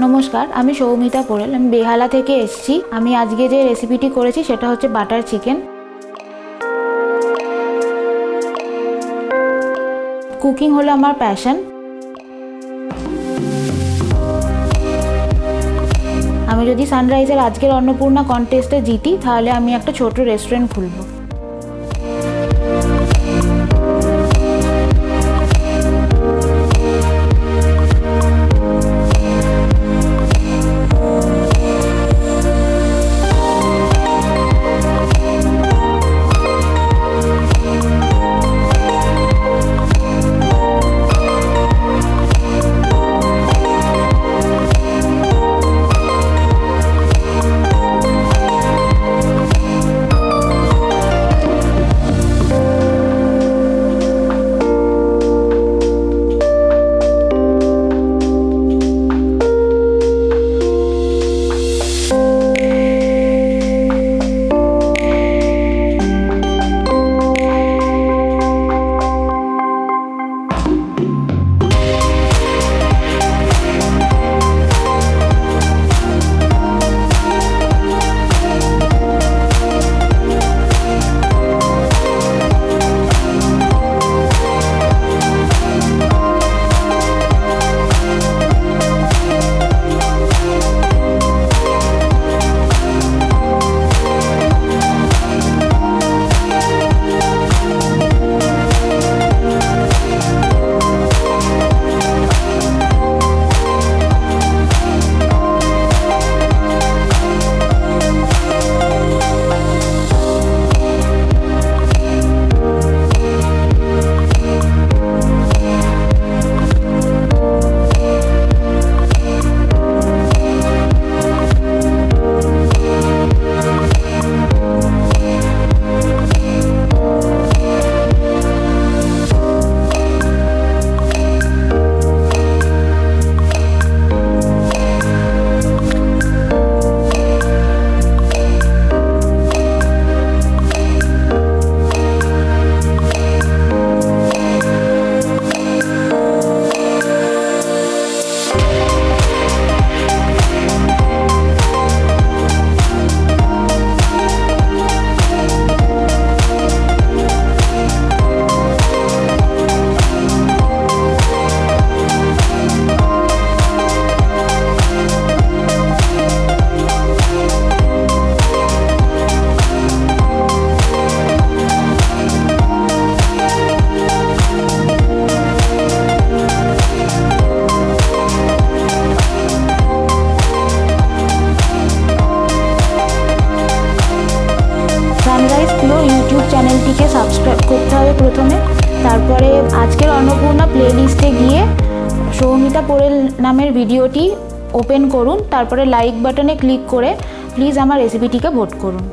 নমস্কার, আমি সৌমিতা পোরেল। আমি বেহালা থেকে এসেছি। আমি আজকে যে রেসিপিটি করেছি সেটা হচ্ছে বাটার চিকেন। কুকিং হলো আমার প্যাশন। আমি যদি সানরাইজের আজকের অন্নপূর্ণা কন্টেস্টে জিতি তাহলে আমি একটা ছোট রেস্টুরেন্ট খুলব। সানরাইজ প্লো ইউটিউব চ্যানেলটিকে সাবস্ক্রাইব করতে হবে প্রথমে। তারপরে আজকের অন্নপূর্ণা প্লেলিস্টে গিয়ে সৌমিতা পোরেল নামের ভিডিওটি ওপেন করুন। তারপরে লাইক বাটনে ক্লিক করে প্লিজ আমার রেসিপিটিকে ভোট করুন।